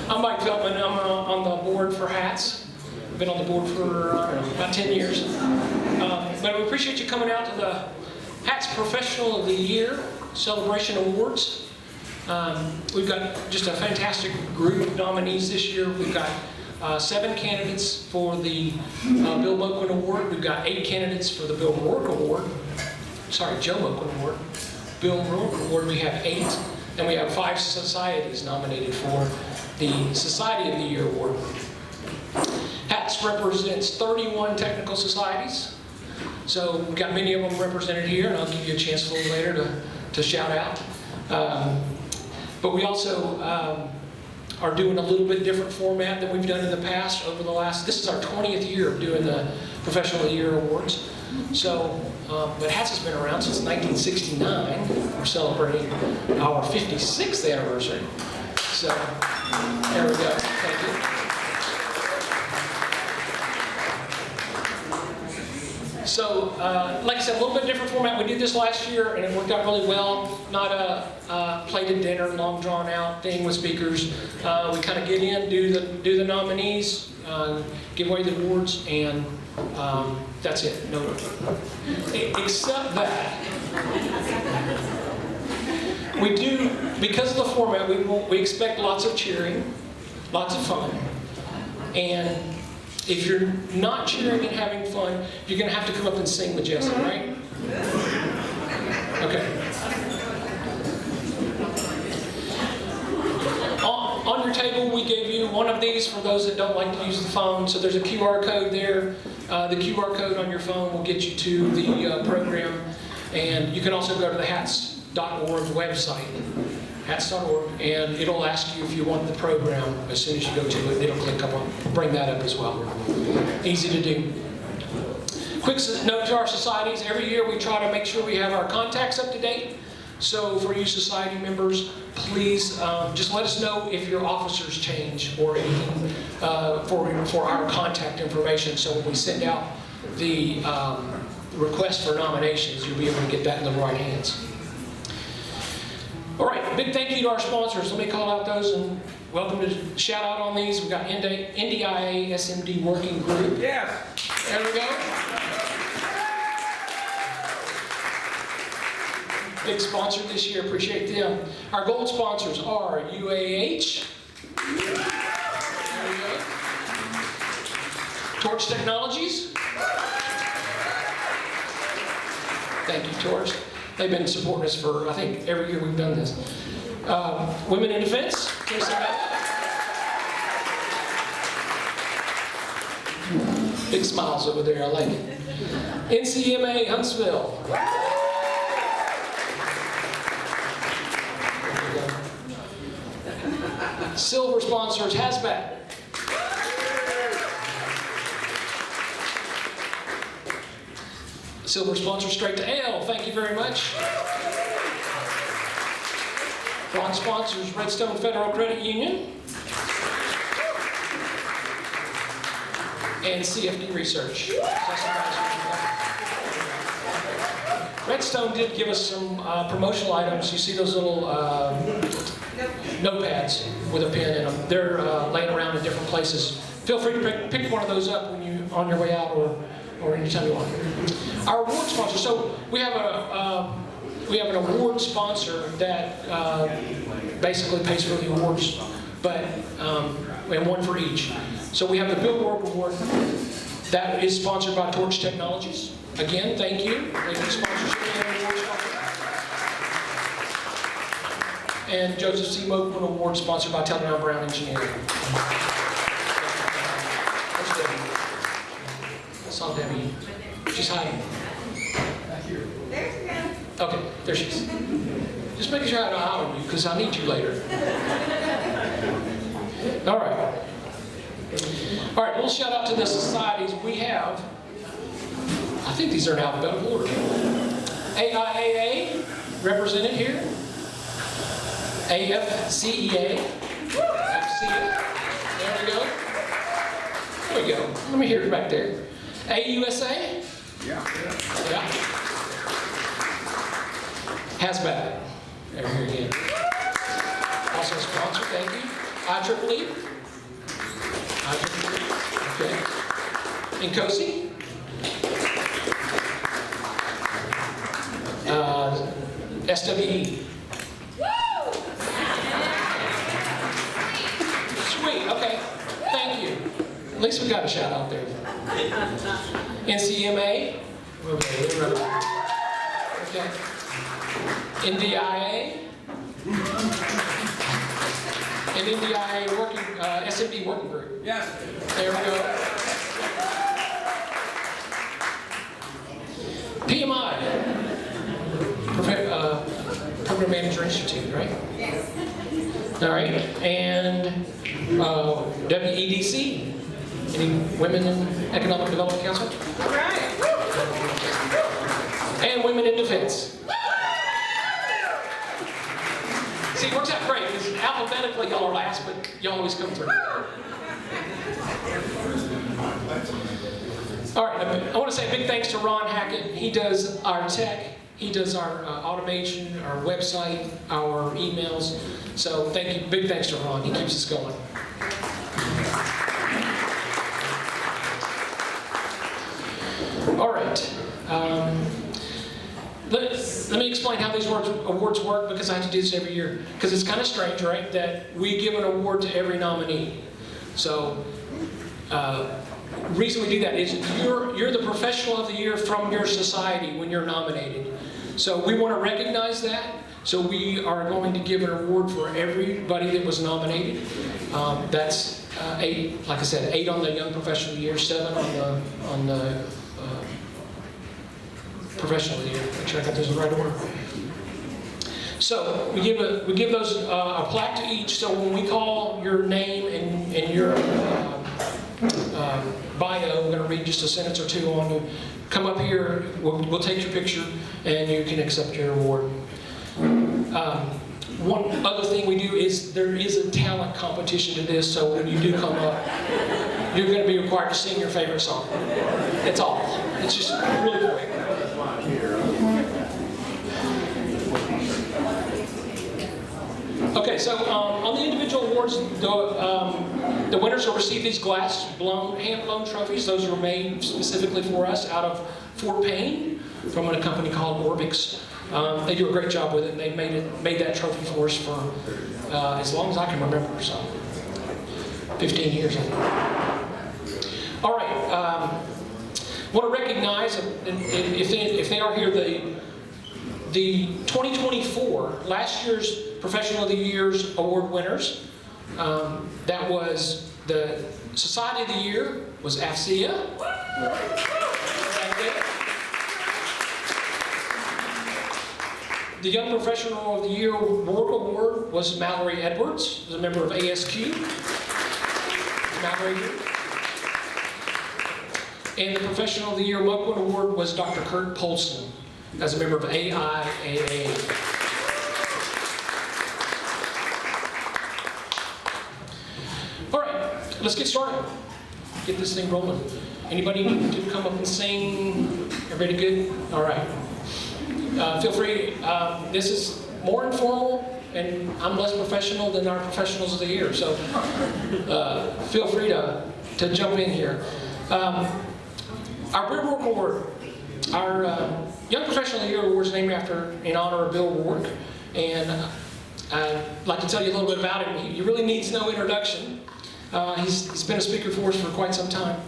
I'm Mike Feltman. I'm on the board for HATS. I've been on the board for about 10 years. But we appreciate you coming out to the HATS Professional of the Year Celebration Awards. We've got just a fantastic group of nominees this year. We've got 7 candidates for the Bill Moquin Award. We've got 8 candidates for the Bill Roark Award. Sorry, Joe Moquin Award. Bill Roark Award, we have 8. And we have 5 societies nominated for the Society of the Year Award. HATS represents 31 technical societies. So we've got many of them represented here, and I'll give you a chance a little later to shout out. But we also are doing a little bit different format than we've done in the past over the last, this is our 20th year of doing the Professional of the Year Awards. So, but HATS has been around since 1969. We're celebrating our 56th anniversary. So, there we go. Thank you. So, like I said, a little bit different format. We did this last year, and it worked out really well. Not a plated dinner, long drawn out thing with speakers. We kind of get in, do the nominees, give away the awards, and that's it. No, except that we do, because of the format, we expect lots of cheering, lots of fun, and if you're not cheering and having fun, you're going to have to come up and sing with Jesse, right? Okay. On your table, we gave you one of these for those that don't like to use the phone. So there's a QR code there. The QR code on your phone will get you to the program. And you can also go to the hats.org website, hats.org, and it'll ask you if you want the program. As soon as you go to it, it'll click up on, bring that up as well. Easy to do. Quick note to our societies, every year we try to make sure we have our contacts up to date. So for you society members, please just let us know if your officers change or anything for our contact information. So when we send out the request for nominations, you'll be able to get that in the right hands. All right, big thank you to our sponsors. Let me call out those and welcome to shout out on these. We've got NDIA SMD Working Group. Yes. There we go. Big sponsor this year, appreciate them. Our gold sponsors are UAH. There we go. Torch Technologies. Thank you, Torch. They've been supporting us for, I think, every year we've done this. Women in Defense. Big smiles over there, I like it. NCMA Huntsville. Silver sponsors, HASBAT. Silver sponsor, Straight to Ale. Thank you very much. Bronze sponsors, Redstone Federal Credit Union. And CFD Research. Redstone did give us some promotional items. You see those little notepads with a pen in them. They're laying around in different places. Feel free to pick one of those up when you on your way out or anytime you want. Our award sponsor. So we have an award sponsor that basically pays for the awards, but we have one for each. So we have the Bill Roark Award that is sponsored by Torch Technologies. Again, thank you. Thank you, sponsorship and award sponsor. And Joseph C. Moquin Award sponsored by Telegram Brown Engineering. There's Debbie. I saw Debbie. She's hiding. There she goes. Okay, there she is. Just making sure I don't out on you because I need you later. All right. All right, we'll shout out to the societies. We have, I think these are in alphabetical order. AIAA, represented here. AFCEA. FCA. There we go. There we go. Let me hear it back there. AUSA. Yeah. Yeah. HASBAT. There here again. Also a sponsor, thank you. IEEE. Okay. INCOSE. SWE. Sweet, okay. Thank you. At least we got a shout out there. NCMA. Okay. NDIA. And NDIA working, SMD working group. Yes. There we go. PMI. Program Manager Institute, right? Yes. All right. And WEDC. Any Women in Economic Development Council? All right. And Women in Defense. See, it works out great, because alphabetically y'all are last, but y'all always come through. All right, I want to say a big thanks to Ron Hackett. He does our tech, he does our automation, our website, our emails. So thank you, big thanks to Ron, he keeps us going. All right. Let me explain how these awards work, because I have to do this every year. Because it's kind of strange, right, that we give an award to every nominee. So, reason we do that is you're the professional of the year from your society when you're nominated. So we want to recognize that. So we are going to give an award for everybody that was nominated. That's 8, like I said, 8 on the Young Professional of the Year, 7 on the Professional of the Year. Make sure I got those in the right order. So we give those a plaque to each. So when we call your name and your bio, we're going to read just a sentence or two on you. Come up here. We'll take your picture, and you can accept your award. One other thing we do is there is a talent competition to this. So when you do come up, you're going to be required to sing your favorite song. That's all. It's just really quick. Okay, so on the individual awards, the winners will receive these hand-blown trophies. Those were made specifically for us out of Fort Payne from a company called Orbix. They do a great job with it, and they made that trophy for us for as long as I can remember, so 15 years, I think. All right, want to recognize, if they are here, the 2024, last year's Professional of the Year's award winners. That was the Society of the Year was AFCEA. The Young Professional of the Year Roark Award was Mallory Edwards, was a member of ASQ. Mallory. And the Professional of the Year Moquin Award was Dr. Kurt Polson, as a member of AIAA. All right, let's get started. Get this thing rolling. Anybody need to come up and sing? Everybody good? All right. Feel free. This is more informal, and I'm less professional than our Professionals of the Year, so feel free to jump in here. Our Roark Award, our Young Professional of the Year Award is named in honor of Bill Roark, and I'd like to tell you a little bit about him. He really needs no introduction. He's been a speaker for us for quite some time.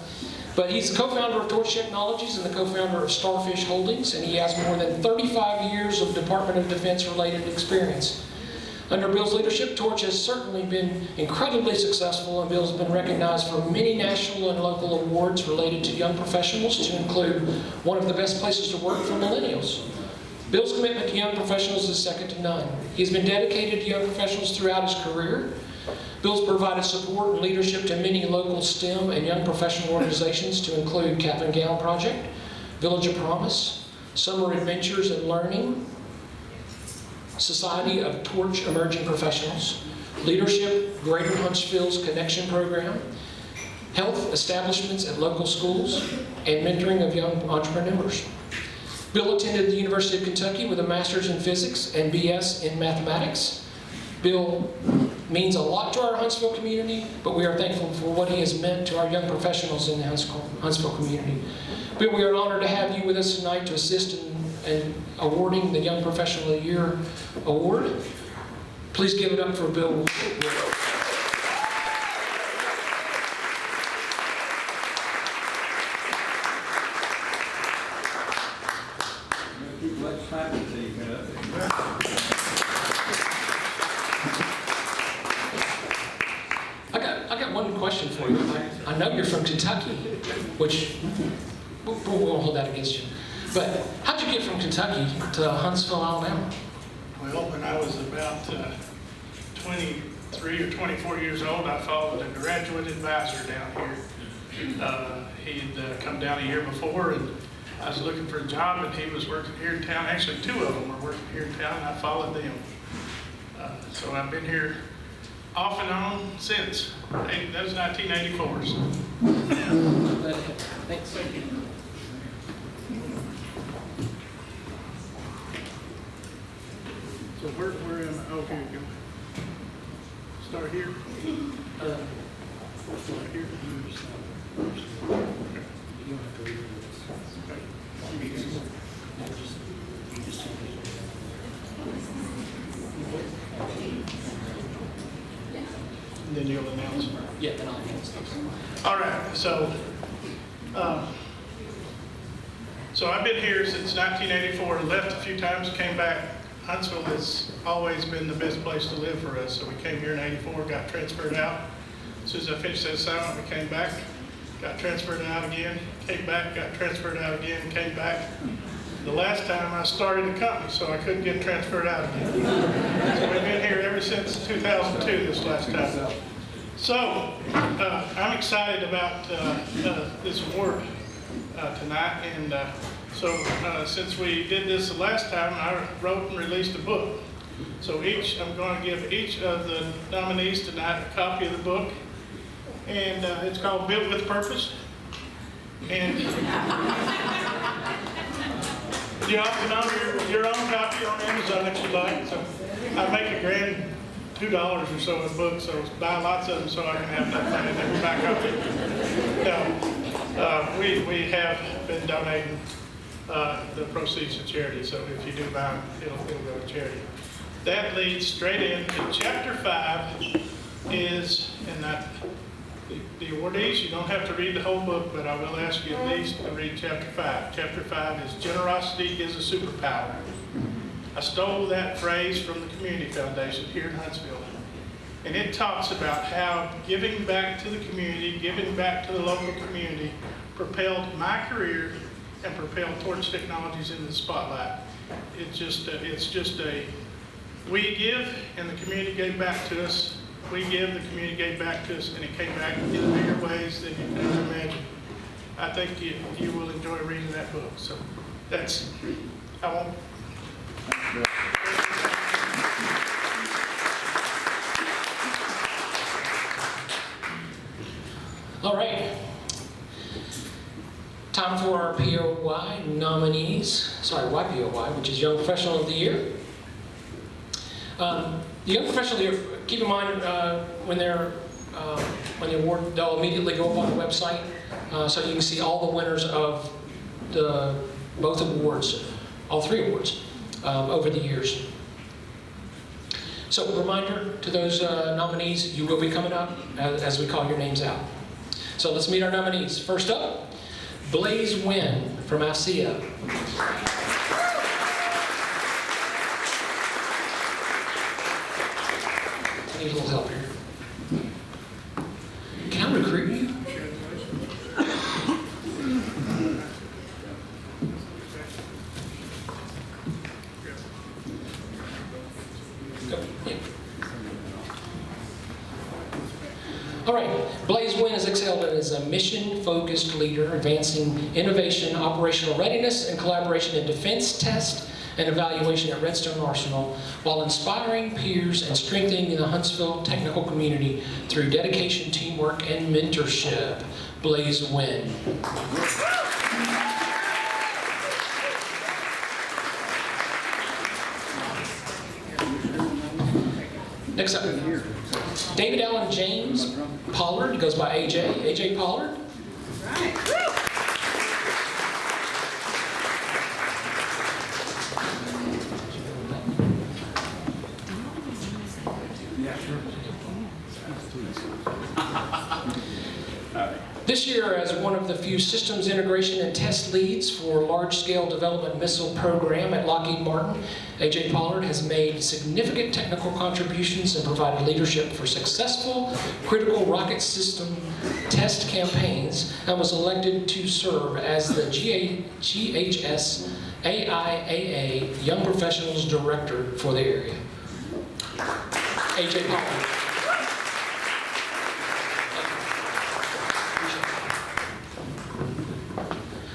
But he's the co-founder of Torch Technologies and the co-founder of Starfish Holdings, and he has more than 35 years of Department of Defense-related experience. Under Bill's leadership, Torch has certainly been incredibly successful, and Bill's been recognized for many national and local awards related to young professionals, to include one of the best places to work for millennials. Bill's commitment to young professionals is second to none. He's been dedicated to young professionals throughout his career. Bill's provided support and leadership to many local STEM and young professional organizations, to include Cap and Gown Project, Village of Promise, Summer Adventures and Learning, Society of Torch Emerging Professionals, Leadership, Greater Huntsville's Connection Program, Health Establishments at Local Schools, and Mentoring of Young Entrepreneurs. Bill attended the University of Kentucky with a Master's in Physics and BS in Mathematics. Bill means a lot to our Huntsville community, but we are thankful for what he has meant to our young professionals in the Huntsville community. Bill, we are honored to have you with us tonight to assist in awarding the Young Professional of the Year award. Please give it up for Bill. I got one question for you. I know you're from Kentucky, which we won't hold that against you. But how'd you get from Kentucky to Huntsville, Alabama? Well, when I was about 23 or 24 years old, I followed a graduate advisor down here. He'd come down a year before, and I was looking for a job, and he was working here in town. Actually, two of them were working here in town, and I followed them. So I've been here off and on since. That was 1984. So. Thanks. Thank you. So where am I? Oh, here we go. Start here. Start here. And then you'll announce. Yeah, then I'll announce those. All right, so I've been here since 1984, left a few times, came back. Huntsville has always been the best place to live for us, so we came here in '84, got transferred out. As soon as I finished that assignment, we came back, got transferred out again, came back, got transferred out again, came back. The last time I started a company, so I couldn't get transferred out again. So we've been here ever since 2002, this last time. So, I'm excited about this award tonight, and so since we did this the last time, I wrote and released a book. So I'm going to give each of the nominees tonight a copy of the book, and it's called Built with Purpose. And you all can own your own copy on Amazon if you like. So I make a grand $2 or so a book, so buy lots of them so I can have that money in every back copy. We have been donating the proceeds to charity, so if you do buy them, it'll go to charity. That leads straight into Chapter 5 is, and that the awardees, you don't have to read the whole book, but I will ask you at least to read Chapter 5. Chapter 5 is Generosity is a Superpower. I stole that phrase from the Community Foundation here in Huntsville. And it talks about how giving back to the community, giving back to the local community, propelled my career and propelled Torch Technologies into the spotlight. It's just we give and the community gave back to us. We give, the community gave back to us, and it came back in bigger ways than you can ever imagine. I think you will enjoy reading that book. So that's, I won't. All right. Time for our POY nominees. Sorry, YPOY, which is Young Professional of the Year. The Young Professional of the Year, keep in mind when they award, they'll immediately go up on the website so you can see all the winners of both awards, all three awards, over the years. So, a reminder to those nominees, you will be coming up as we call your names out. So let's meet our nominees. First up, Blaze Wynn from Alsea. I need a little help here. Can I recruit you? All right, Blaze Wynn has excelled as a mission-focused leader, advancing innovation, operational readiness, and collaboration in defense test and evaluation at Redstone Arsenal, while inspiring peers and strengthening the Huntsville technical community through dedication, teamwork, and mentorship. Blaze Wynn. Next up, David Allen James Pollard, goes by AJ. AJ Pollard. This year, as one of the few systems integration and test leads for large-scale development missile program at Lockheed Martin, AJ Pollard has made significant technical contributions and provided leadership for successful critical rocket system test campaigns, and was elected to serve as the GHS AIAA Young Professionals Director for the area. AJ Pollard.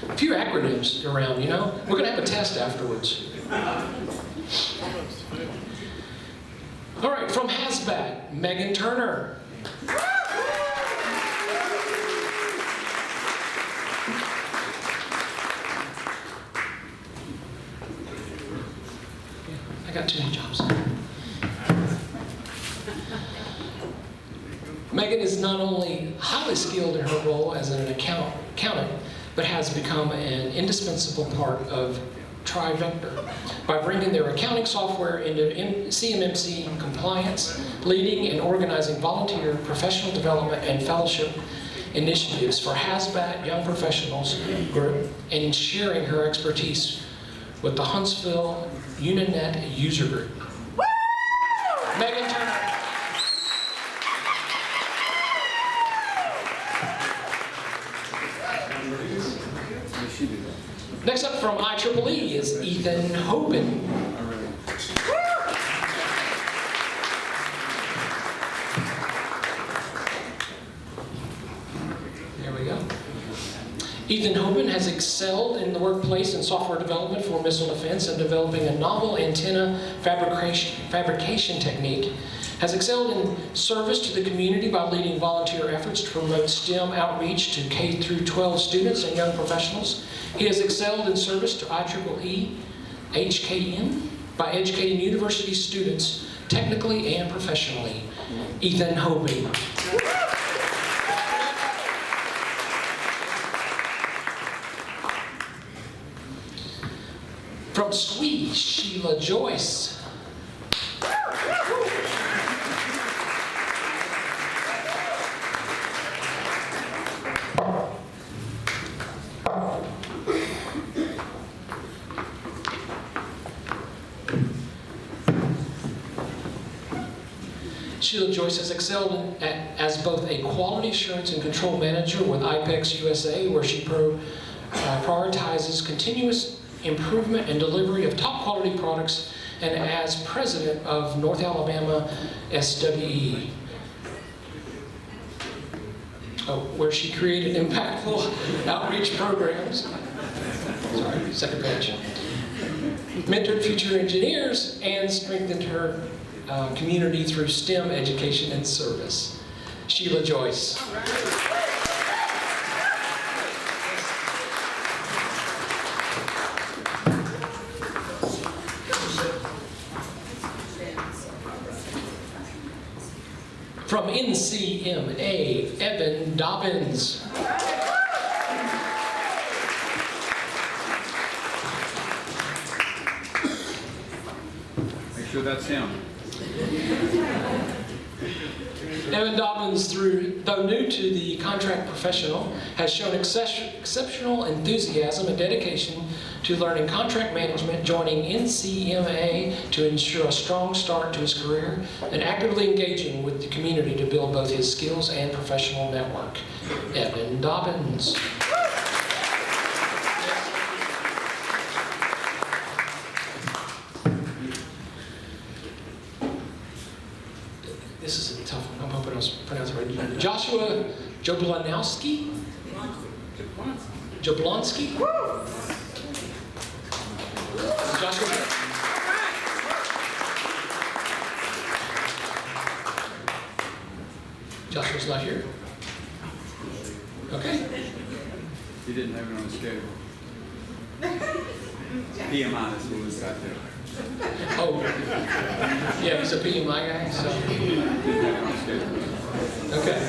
A few acronyms around, you know? We're going to have a test afterwards. All right, from HASBAT, Megan Turner. I got too many jobs. Megan is not only highly skilled in her role as an accountant, but has become an indispensable part of Trivector by bringing their accounting software into CMMC compliance, leading and organizing volunteer professional development and fellowship initiatives for HASBAT Young Professionals Group, and sharing her expertise with the Huntsville Uninet User Group. Megan Turner. Next up from IEEE is Ethan Hoban. There we go. Ethan Hoban has excelled in the workplace in software development for missile defense and developing a novel antenna fabrication technique. Has excelled in service to the community by leading volunteer efforts to promote STEM outreach to K-12 students and young professionals. He has excelled in service to IEEE HKN by educating university students technically and professionally. Ethan Hoban. From SWE, Sheila Joyce. Sheila Joyce has excelled as both a quality assurance and control manager with IPEX USA, where she prioritizes continuous improvement and delivery of top quality products, and as president of North Alabama SWE, where she created impactful outreach programs. Sorry, second page. Mentored future engineers and strengthened her community through STEM education and service. Sheila Joyce. From NCMA, Evan Dobbins. Make sure that's him. Evan Dobbins, though new to the contract professional, has shown exceptional enthusiasm and dedication to learning contract management, joining NCMA to ensure a strong start to his career, and actively engaging with the community to build both his skills and professional network. Evan Dobbins. This is a tough one. I'm hoping I was pronouncing it right. Joshua Jablonowski? Jablonowski? Joshua? Joshua's not here. Okay. He didn't have it on his schedule. PMI is what was got there. Oh. Yeah, he's a PMI guy, so. Okay.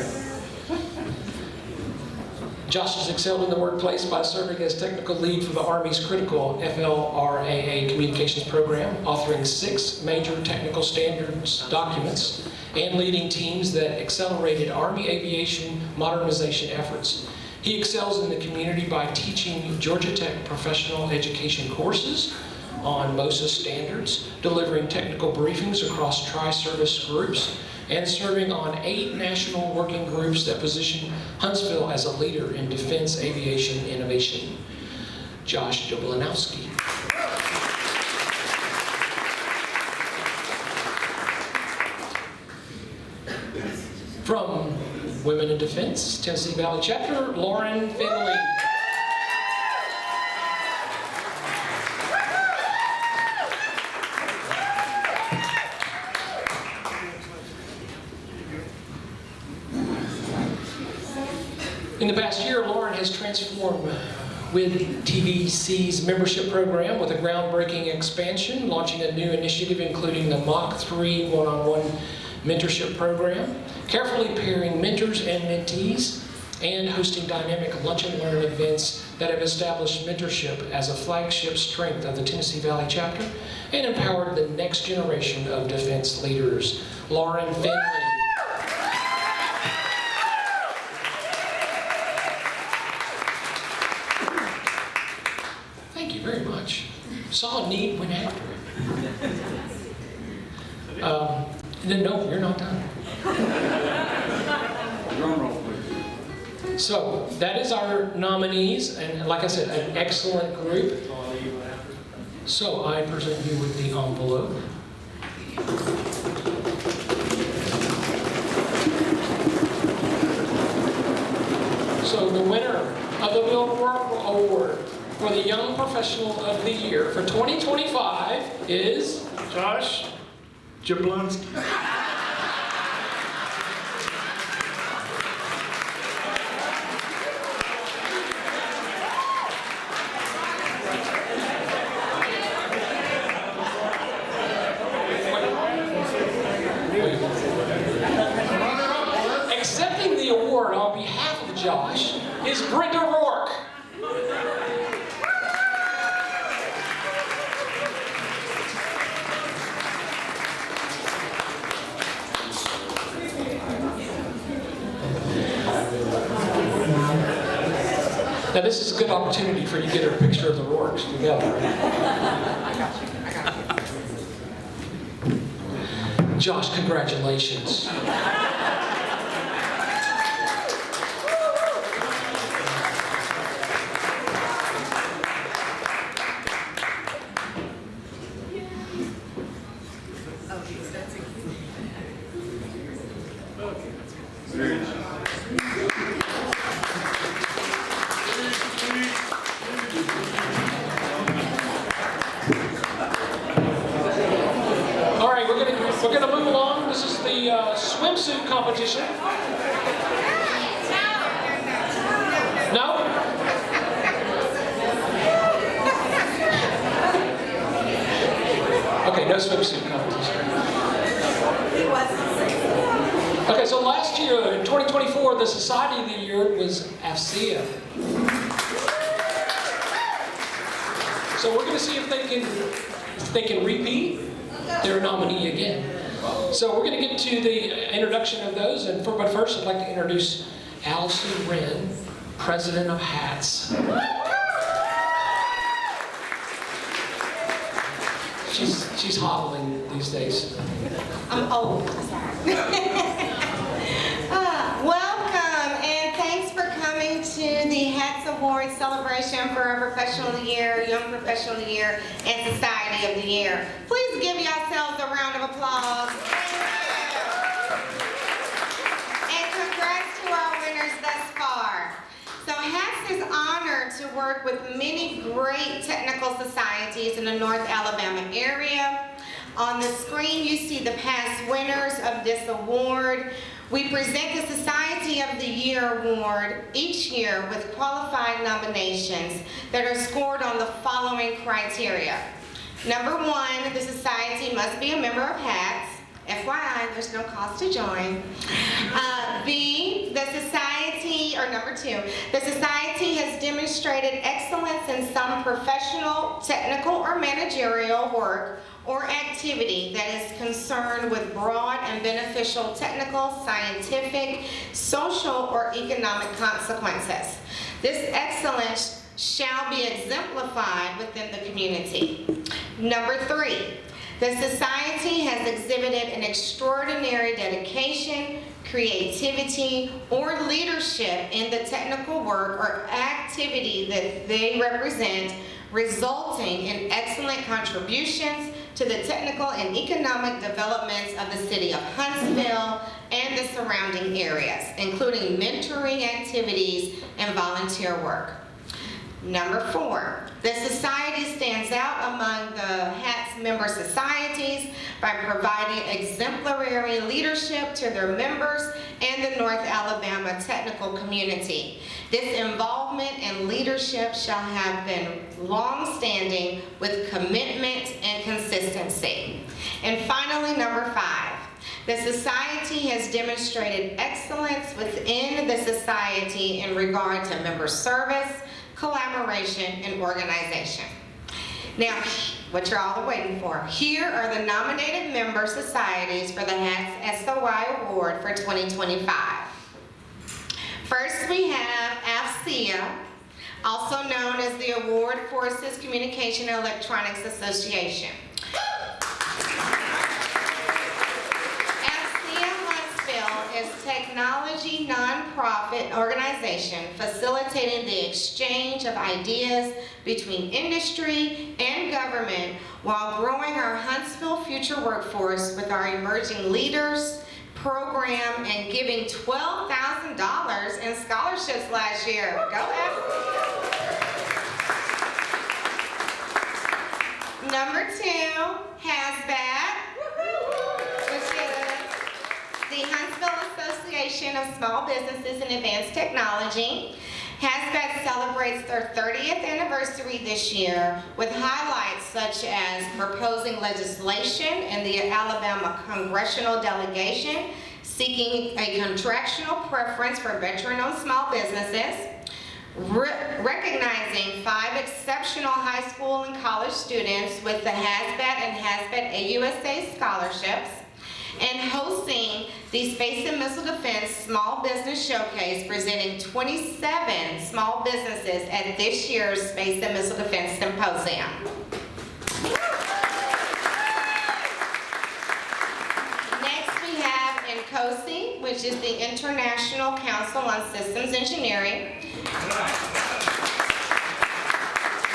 Josh has excelled in the workplace by serving as technical lead for the Army's critical FLRAA communications program, authoring 6 major technical standards documents, and leading teams that accelerated Army aviation modernization efforts. He excels in the community by teaching Georgia Tech professional education courses on MOSA standards, delivering technical briefings across tri-service groups, and serving on 8 national working groups that position Huntsville as a leader in defense aviation innovation. Josh Jablonowski. From Women in Defense, Tennessee Valley Chapter, Lauren Finley. In the past year, Lauren has transformed with TVC's membership program with a groundbreaking expansion, launching a new initiative including the Mach 3 one-on-one mentorship program, carefully pairing mentors and mentees, and hosting dynamic lunch and learn events that have established mentorship as a flagship strength of the Tennessee Valley Chapter and empowered the next generation of defense leaders. Lauren Finley. Thank you very much. Saw a need, went after it. No, you're not done. Drum roll, please. So that is our nominees, and like I said, an excellent group. So I present you with the envelope. So the winner of the Roark Award for the Young Professional of the Year for 2025 is Josh Jablonowski. accepting the award on behalf of Josh is Brenda Roark. Now this is a good opportunity for you to get a picture of the Roarks together. I got you. Josh, congratulations. Very nice. All right, we're gonna move along. This is the swimsuit competition. No? Okay, no swimsuit competition. Okay, so last year, in 2024, the Society of the Year was AFCEA. So we're going to see if they can repeat their nominee again. So we're going to get to the introduction of those, but first I'd like to introduce Allison Rhen, President of HATS. She's hobbling these days. I'm old. Welcome and thanks for coming to the HATS Awards celebration for our Professional of the Year, Young Professional of the Year, and Society of the Year. Please give yourselves a round of applause. And congrats to our winners thus far. So HATS is honored to work with many great technical societies in the North Alabama area. On the screen, you see the past winners of this award. We present the Society of the Year Award each year with qualified nominations that are scored on the following criteria: Number 1, the society must be a member of HATS. FYI, there's no cost to join. B, the society, or number 2, the society has demonstrated excellence in some professional, technical, or managerial work or activity that is concerned with broad and beneficial technical, scientific, social, or economic consequences. This excellence shall be exemplified within the community. Number 3, the society has exhibited an extraordinary dedication, creativity, or leadership in the technical work or activity that they represent, resulting in excellent contributions to the technical and economic developments of the city of Huntsville and the surrounding areas, including mentoring activities and volunteer work. Number 4, the society stands out among the HATS member societies by providing exemplary leadership to their members and the North Alabama technical community. This involvement and leadership shall have been long-standing with commitment and consistency. And finally, number 5, the society has demonstrated excellence within the society in regard to member service, collaboration, and organization. Now, what you're all waiting for. Here are the nominated member societies for the HATS SOI Award for 2025. First, we have AFCEA, also known as the Award Forces Communication and Electronics Association. Is technology nonprofit organization facilitating the exchange of ideas between industry and government while growing our Huntsville future workforce with our emerging leaders program and giving $12,000 in scholarships last year. Go ahead. Number 2, HASBAT, which is the Huntsville Association of Small Businesses and Advanced Technology. HASBAT celebrates their 30th anniversary this year with highlights such as proposing legislation in the Alabama Congressional Delegation seeking a contractual preference for veteran-owned small businesses, recognizing 5 exceptional high school and college students with the HASBAT and HASBAT AUSA scholarships, and hosting the Space and Missile Defense Small Business Showcase, presenting 27 small businesses at this year's Space and Missile Defense Symposium. Next we have INCOSE, which is the International Council on Systems Engineering.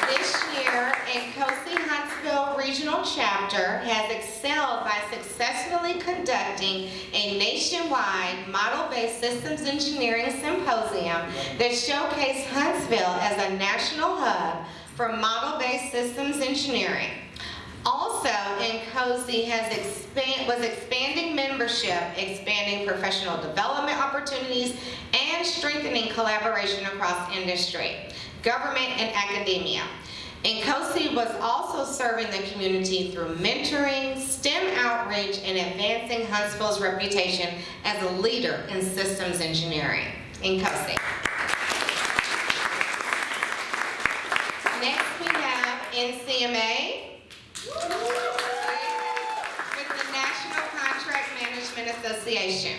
This year, INCOSE Huntsville Regional Chapter has excelled by successfully conducting a nationwide model-based systems engineering symposium that showcased Huntsville as a national hub for model-based systems engineering. Also, INCOSE was expanding membership, expanding professional development opportunities, and strengthening collaboration across industry, government, and academia. INCOSE was also serving the community through mentoring, STEM outreach, and advancing Huntsville's reputation as a leader in systems engineering. INCOSE. Next we have NCMA, with the National Contract Management Association.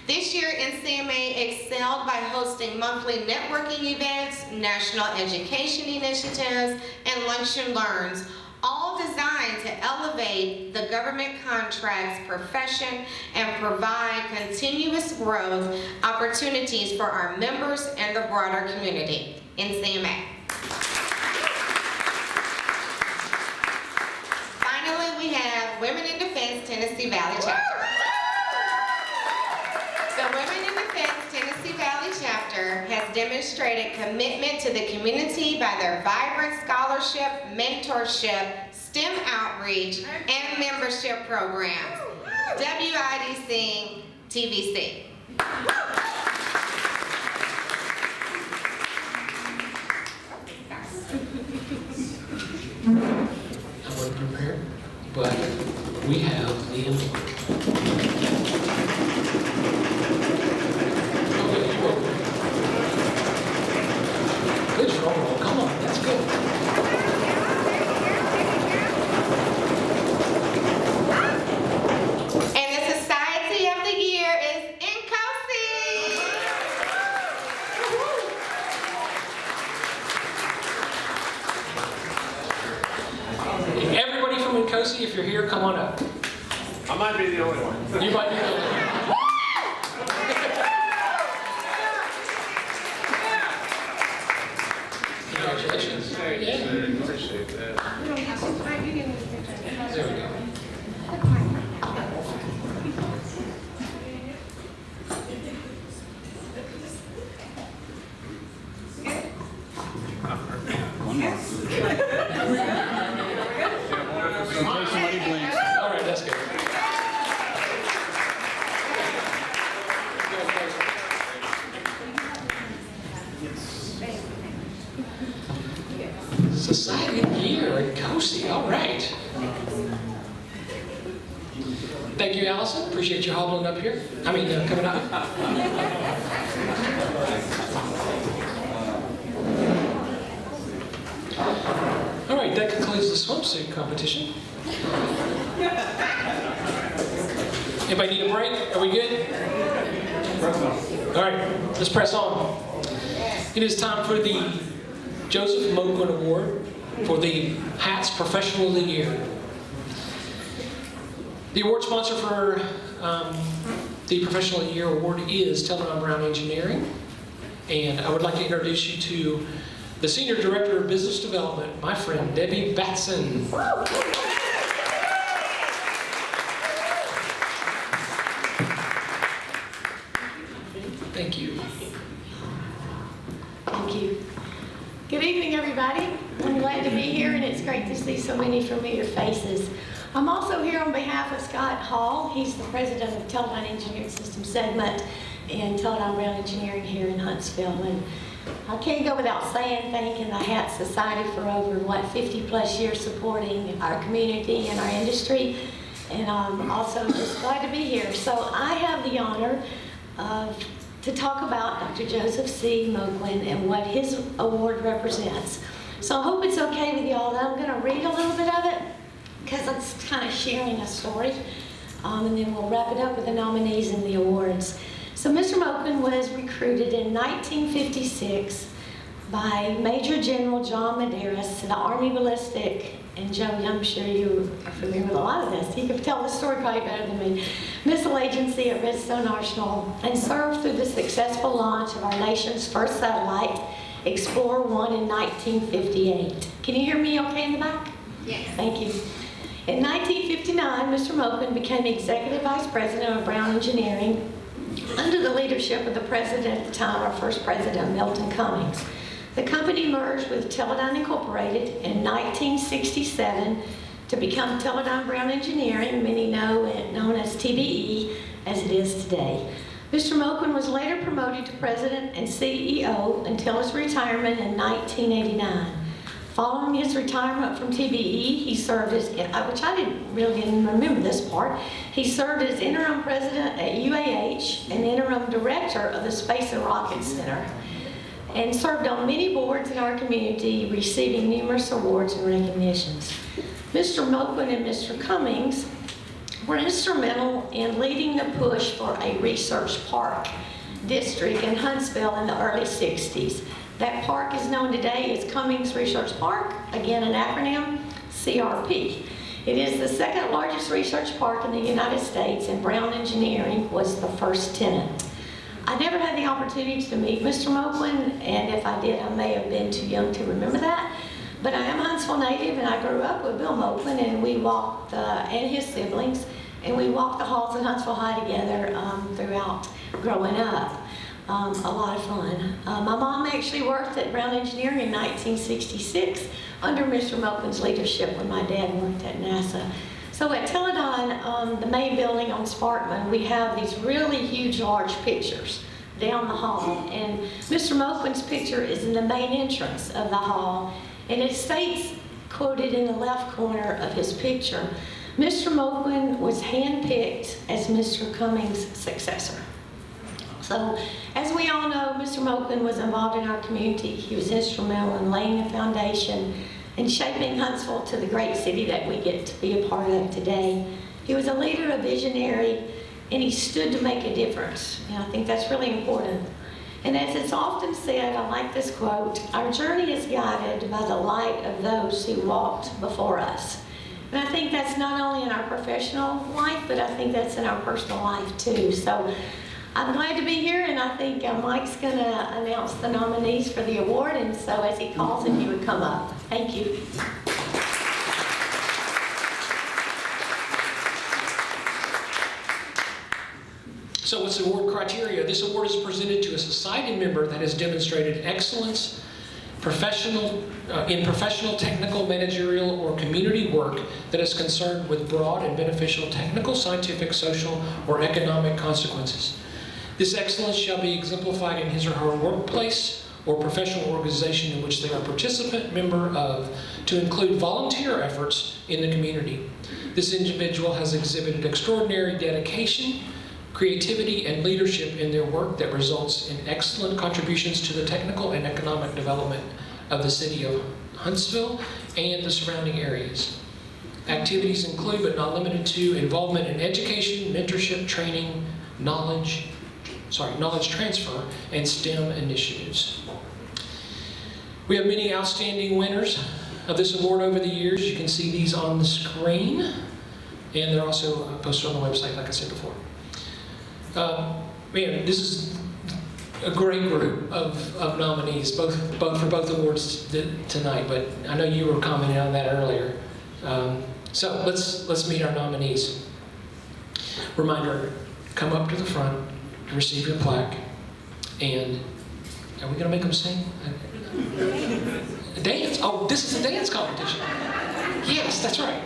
This year, NCMA excelled by hosting monthly networking events, national education initiatives, and lunch and learns, all designed to elevate the government contracts profession and provide continuous growth opportunities for our members and the broader community. NCMA. Finally, we have Women in Defense Tennessee Valley Chapter. The Women in Defense Tennessee Valley Chapter has demonstrated commitment to the community by their vibrant scholarship, mentorship, STEM outreach, and membership programs. WIDC TVC. I wasn't prepared. but we have the envelope. Okay, you're welcome. Good drum roll. Come on, that's good. And the Society of the Year is INCOSE. Everybody from INCOSE, if you're here, come on up. I might be the only one. You might be the only one. Congratulations. Yeah. Appreciate that. There we go. In case somebody blinks. All right, that's good. Society of the Year in INCOSE. All right. Thank you, Allison. Appreciate you hobbling up here. Coming up. All right, that concludes the swimsuit competition. Anybody need a break? Are we good? All right, let's press on. It is time for the Joseph Moquin Award for the HATS Professional of the Year. The award sponsor for the Professional of the Year award is Teledyne Brown Engineering. And I would like to introduce you to the Senior Director of Business Development, my friend Debbie Batson. Thank you. Thank you. Good evening, everybody. I'm glad to be here, and it's great to see so many familiar faces. I'm also here on behalf of Scott Hall. He's the president of Teledyne Engineering Systems segment and Teledyne Brown Engineering here in Huntsville. And I can't go without thanking the HATS Society for over, 50+ years supporting our community and our industry. And I'm also just glad to be here. So I have the honor to talk about Dr. Joseph C. Moquin and what his award represents. So I hope it's okay with y'all that I'm going to read a little bit of it, because it's kind of sharing a story. And then we'll wrap it up with the nominees and the awards. So Mr. Moquin was recruited in 1956 by Major General John Medeiros to the Army Ballistic, and Joe, I'm sure you are familiar with a lot of this. He could tell the story probably better than me. Missile Agency at Redstone Arsenal, and served through the successful launch of our nation's first satellite, Explorer 1, in 1958. Can you hear me okay in the back? Yes. Thank you. In 1959, Mr. Moquin became Executive Vice President of Brown Engineering under the leadership of the president at the time, our first president, Milton Cummings. The company merged with Teledyne Incorporated in 1967 to become Teledyne Brown Engineering, many know it known as TBE, as it is today. Mr. Moquin was later promoted to President and CEO until his retirement in 1989. Following his retirement from TBE, he served as, which I didn't remember this part, he served as interim president at UAH and interim director of the Space and Rocket Center, and served on many boards in our community, receiving numerous awards and recognitions. Mr. Moquin and Mr. Cummings were instrumental in leading the push for a research park district in Huntsville in the early 60s. That park is known today as Cummings Research Park, again an acronym, CRP. It is the second largest research park in the United States, and Brown Engineering was the first tenant. I never had the opportunity to meet Mr. Moquin, and if I did, I may have been too young to remember that. But I am a Huntsville native, and I grew up with Bill Moquin, and we walked, and his siblings, and we walked the halls at Huntsville High together throughout growing up. A lot of fun. My mom actually worked at Brown Engineering in 1966 under Mr. Moquin's leadership when my dad worked at NASA. So at Teledyne, the main building on Sparkman, we have these really huge, large pictures down the hall. And Mr. Moquin's picture is in the main entrance of the hall. And it states, quoted in the left corner of his picture, Mr. Moquin was handpicked as Mr. Cummings' successor. So, as we all know, Mr. Moquin was involved in our community. He was instrumental in laying a foundation and shaping Huntsville to the great city that we get to be a part of today. He was a leader, a visionary, and he stood to make a difference. And I think that's really important. And as it's often said, I like this quote, our journey is guided by the light of those who walked before us. And I think that's not only in our professional life, but I think that's in our personal life too. So I'm glad to be here, and I think Mike's going to announce the nominees for the award, and so as he calls, if you would come up. Thank you. So what's the award criteria? This award is presented to a society member that has demonstrated excellence in professional, technical, managerial, or community work that is concerned with broad and beneficial technical, scientific, social, or economic consequences. This excellence shall be exemplified in his or her workplace or professional organization in which they are participant member of, to include volunteer efforts in the community. This individual has exhibited extraordinary dedication, creativity, and leadership in their work that results in excellent contributions to the technical and economic development of the city of Huntsville and the surrounding areas. Activities include, but not limited to, involvement in education, mentorship, training, knowledge transfer, and STEM initiatives. We have many outstanding winners of this award over the years. You can see these on the screen, and they're also posted on the website, like I said before. Man, this is a great group of nominees, both for both awards tonight. But I know you were commenting on that earlier. So let's meet our nominees. Reminder: come up to the front to receive your plaque. And are we going to make them sing? A dance? Oh, this is a dance competition. Yes, that's right.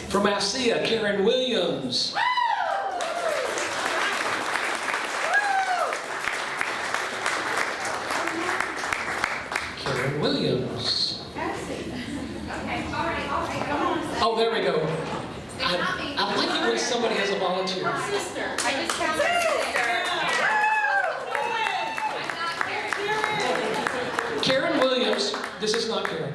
From AFCEA, Karen Williams. Karen Williams. Oh, there we go. I like it when somebody has a volunteer. Karen Williams, this is not Karen,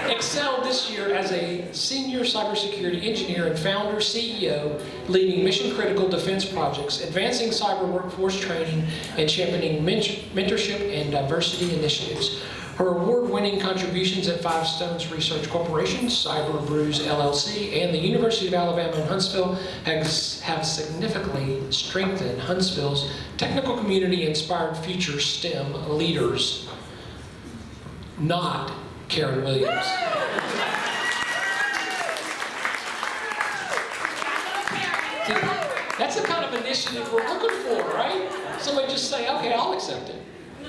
excelled this year as a senior cybersecurity engineer and founder, CEO, leading mission-critical defense projects, advancing cyber workforce training, and championing mentorship and diversity initiatives. Her award-winning contributions at Five Stones Research Corporation, Cyber Brews LLC, and the University of Alabama in Huntsville have significantly strengthened Huntsville's technical community and inspired future STEM leaders. Not Karen Williams. That's the kind of initiative we're looking for, right? Somebody just say, okay, I'll accept it. We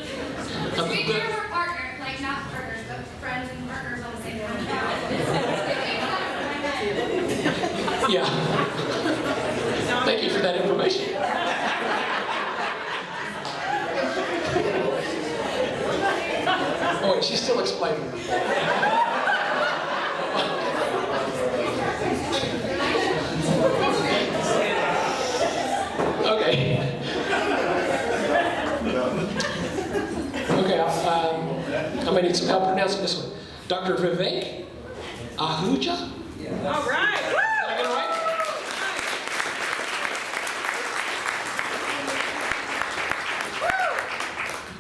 here we're partners, like not partners, but friends and partners on the same one. Yeah. Thank you for that information. Oh wait, she's still explaining. Okay. Okay, I may need some help pronouncing this one. Dr. Vivek Ahuja? All right. Did I get it right?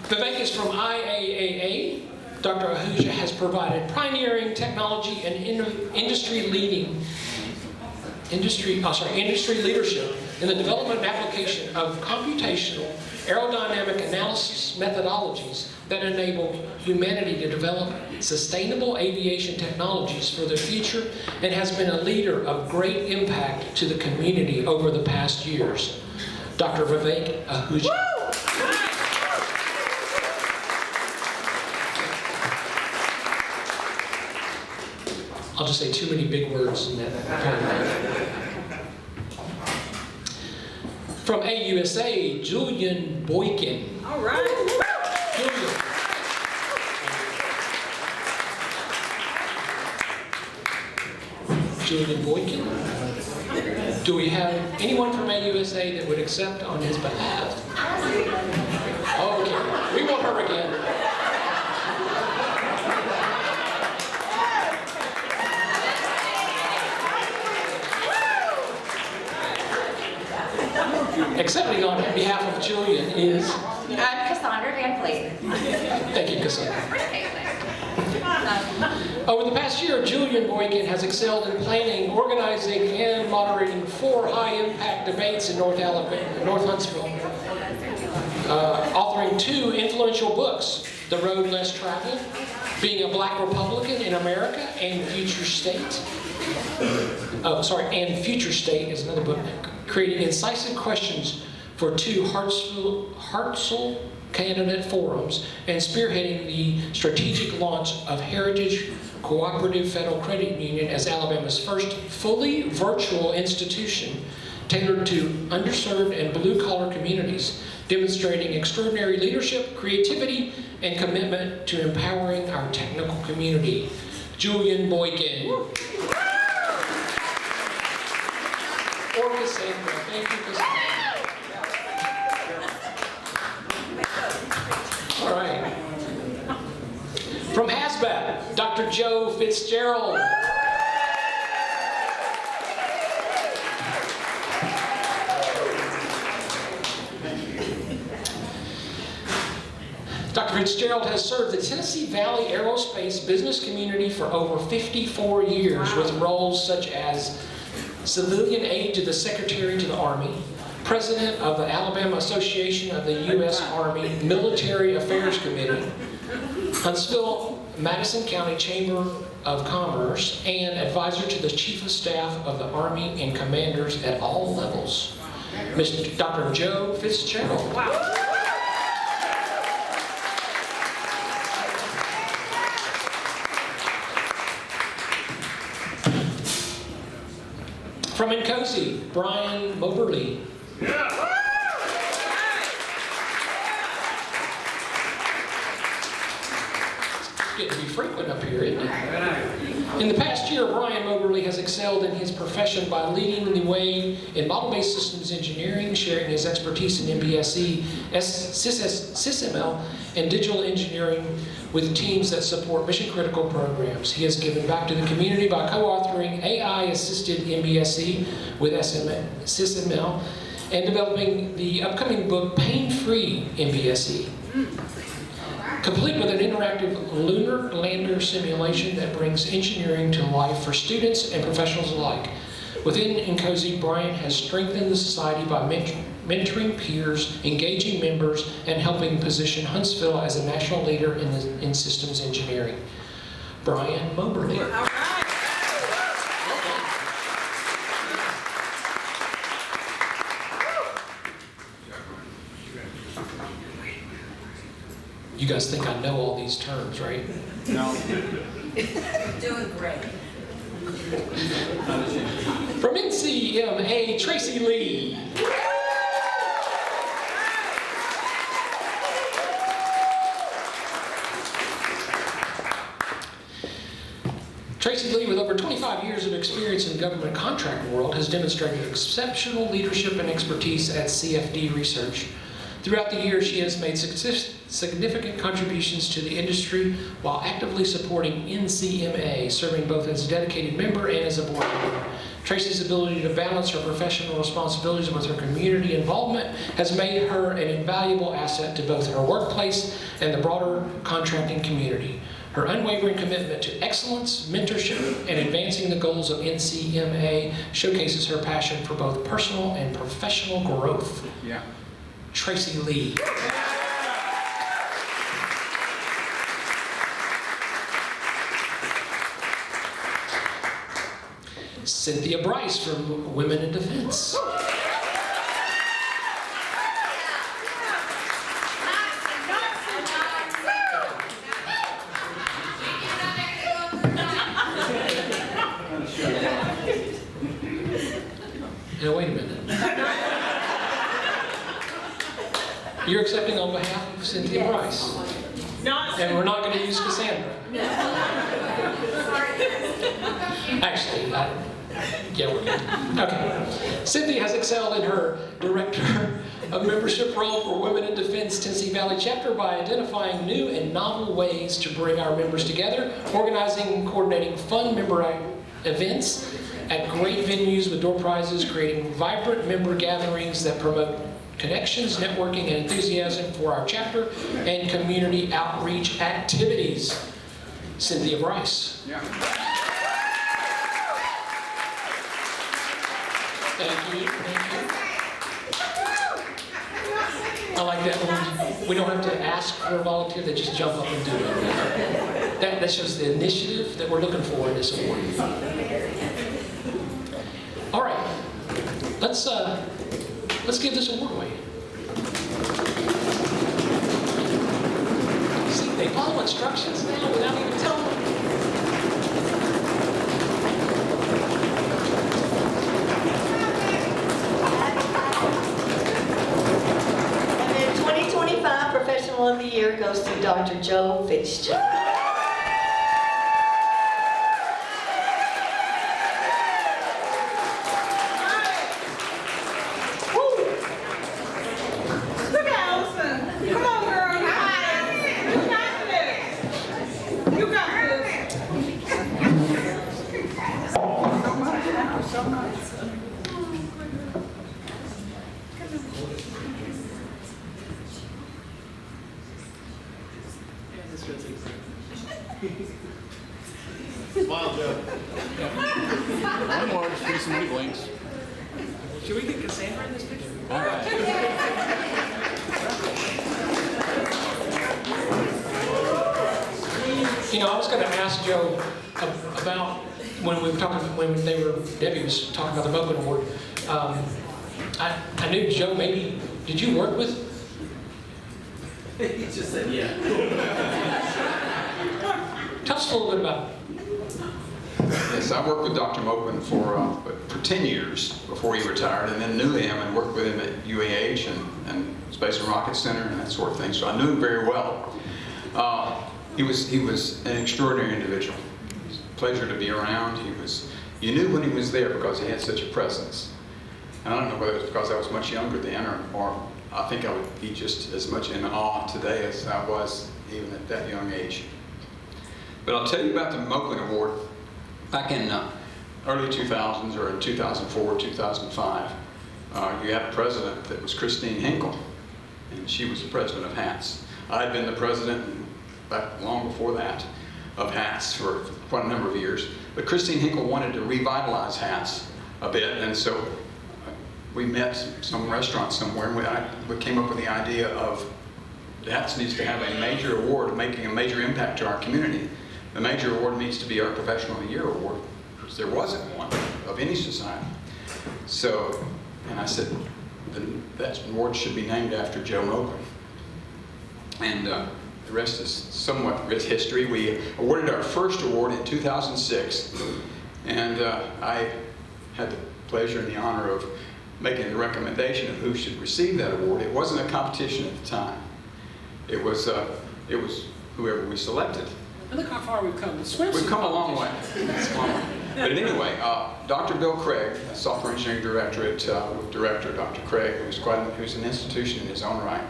Vivek is from IAAA. Dr. Ahuja has provided pioneering technology and industry leadership in the development and application of computational aerodynamic analysis methodologies that enable humanity to develop sustainable aviation technologies for the future, and has been a leader of great impact to the community over the past years. Dr. Vivek Ahuja. I'll just say too many big words in that paragraph. From AUSA, Julian Boykin. All right. Julian. Julian Boykin. Do we have anyone from AUSA that would accept on his behalf? Okay, we want her again. Accepting on behalf of Julian is... I'm Cassandra Van Fleet. Thank you, Cassandra. Over the past year, Julian Boykin has excelled in planning, organizing, and moderating 4 high-impact debates in North Huntsville, authoring 2 influential books, The Road Less Traveled, Being a Black Republican in America, and Future State. And Future State is another book, creating incisive questions for 2 Hartsville candidate forums, and spearheading the strategic launch of Heritage Cooperative Federal Credit Union as Alabama's first fully virtual institution tailored to underserved and blue-collar communities, demonstrating extraordinary leadership, creativity, and commitment to empowering our technical community. Julian Boykin. Or Cassandra. Thank you, Cassandra. All right. From HASBAT, Dr. Joe Fitzgerald. Dr. Fitzgerald has served the Tennessee Valley Aerospace business community for over 54 years with roles such as civilian aide to the Secretary to the Army, President of the Alabama Association of the U.S. Army Military Affairs Committee, Huntsville, Madison County Chamber of Commerce, and advisor to the Chief of Staff of the Army and commanders at all levels. Mr. Dr. Joe Fitzgerald. Wow. From INCOSE, Brian Moberly. Getting to be frequent up here, isn't it? In the past year, Brian Moberly has excelled in his profession by leading the way in model-based systems engineering, sharing his expertise in MBSE, SysML, and digital engineering with teams that support mission-critical programs. He has given back to the community by co-authoring AI-assisted MBSE with SysML and developing the upcoming book, Pain-Free MBSE. Complete with an interactive lunar lander simulation that brings engineering to life for students and professionals alike. Within INCOSE, Brian has strengthened the society by mentoring peers, engaging members, and helping position Huntsville as a national leader in systems engineering. Brian Moberly. You guys think I know all these terms, right? No. Doing great. From NCMA, Tracy Lee. Tracy Lee, with over 25 years of experience in the government contract world, has demonstrated exceptional leadership and expertise at CFD research. Throughout the years, she has made significant contributions to the industry while actively supporting NCMA, serving both as a dedicated member and as a board member. Tracy's ability to balance her professional responsibilities with her community involvement has made her an invaluable asset to both her workplace and the broader contracting community. Her unwavering commitment to excellence, mentorship, and advancing the goals of NCMA showcases her passion for both personal and professional growth. Yeah. Tracy Lee. Cynthia Bryce from Women in Defense. Now wait a minute. You're accepting on behalf of Cynthia Bryce. And we're not going to use Cassandra. Actually, yeah, we're good. Okay. Cynthia has excelled in her Director of Membership role for Women in Defense Tennessee Valley Chapter by identifying new and novel ways to bring our members together, organizing and coordinating fun member events at great venues with door prizes, creating vibrant member gatherings that promote connections, networking, and enthusiasm for our chapter, and community outreach activities. Cynthia Bryce. Yeah. Thank you. Thank you. I like that one. We don't have to ask for a volunteer, they just jump up and do it. That shows the initiative that we're looking for in this award. All right, let's give this award away. See, they follow instructions now without even telling them. And then 2025 Professional of the Year goes to Dr. Joe Fitzgerald. Look at Allison. Come on, girl. You got this. You got this. So much. Smile, Joe. One more, just give me some money blinks. Should we get Cassandra in this picture? All right. You know, I was going to ask Joe about when we were talking, Debbie was talking about the Moquin Award. I knew Joe maybe, did you work with? He just said, yeah. Tell us a little bit about it. Yes, I worked with Dr. Moquin for 10 years before he retired, and then knew him and worked with him at UAH and Space and Rocket Center and that sort of thing. So I knew him very well. He was an extraordinary individual. It was a pleasure to be around. You knew when he was there because he had such a presence. And I don't know whether it was because I was much younger then, or I think I would be just as much in awe today as I was even at that young age. But I'll tell you about the Moquin Award. Back in early 2000s, or in 2004, 2005, you had a president that was Christine Hinkle, and she was the president of HATS. I had been the president back long before that of HATS for quite a number of years. But Christine Hinkle wanted to revitalize HATS a bit, and so we met some restaurant somewhere, and we came up with the idea of HATS needs to have a major award making a major impact to our community. The major award needs to be our Professional of the Year award, because there wasn't one of any society. So, and I said, that award should be named after Joe Moquin. And the rest is somewhat history. We awarded our first award in 2006, and I had the pleasure and the honor of making the recommendation of who should receive that award. It wasn't a competition at the time. It was whoever we selected. And look how far we've come. We've come a long way. But anyway, Dr. Bill Craig, Software Engineering Director at Dr. Craig, who's an institution in his own right,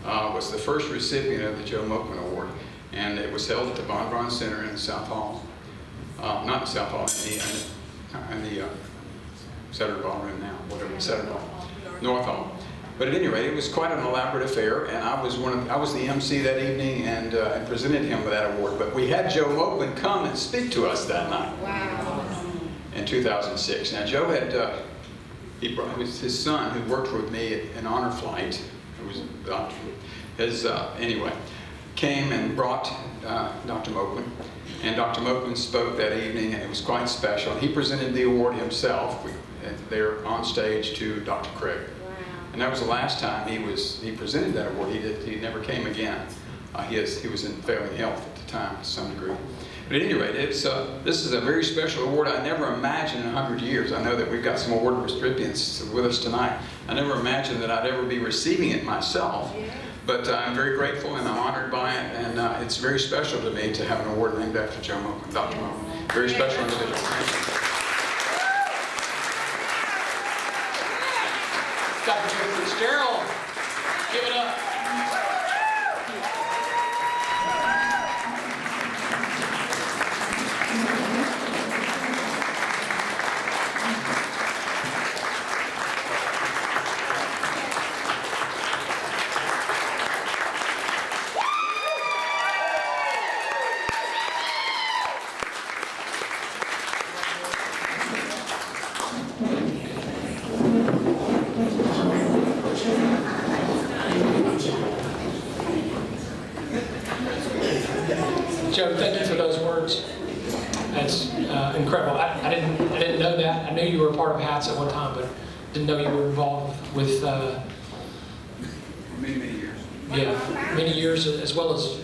was the first recipient of the Joe Moquin Award, and it was held at the Von Braun Center in South Hall. Not in South Hall, in the Saturday Ballroom now, whatever, Saturday Hall, North Hall. But at any rate, it was quite an elaborate affair, and I was the MC that evening and presented him with that award. But we had Joe Moquin come and speak to us that night. Wow. In 2006. Now Joe had, it was his son who worked with me in honor flight, who was anyway, came and brought Dr. Moquin. And Dr. Moquin spoke that evening, and it was quite special. He presented the award himself there on stage to Dr. Craig. And that was the last time he presented that award. He never came again. He was in failing health at the time to some degree. But at any rate, this is a very special award. I never imagined in 100 years, I know that we've got some award recipients with us tonight. I never imagined that I'd ever be receiving it myself. But I'm very grateful and I'm honored by it, and it's very special to me to have an award named after Joe Moquin, Dr. Moquin. Very special individual. Dr. Joe Fitzgerald, give it up. Joe, thank you for those words. That's incredible. I didn't know that. I knew you were a part of HATS at one time, but didn't know you were involved with Many years. yeah, many years, as well as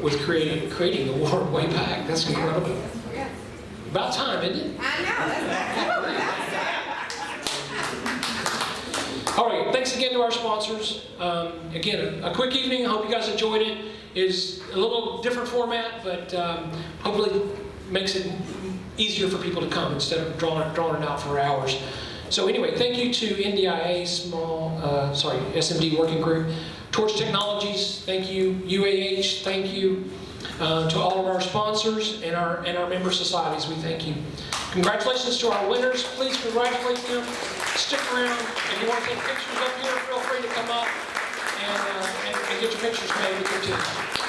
with creating the award way back. That's incredible. About time, isn't it? I know, that's All right, thanks again to our sponsors. Again, a quick evening. I hope you guys enjoyed it. It's a little different format, but hopefully makes it easier for people to come instead of drawing it out for hours. So anyway, thank you to NDIA, SMD Working Group, Torch Technologies, thank you, UAH, thank you. To all of our sponsors and our member societies, we thank you. Congratulations to our winners. Please congratulate them. Stick around. If you want to take pictures up here, feel free to come up and get your pictures made with your team.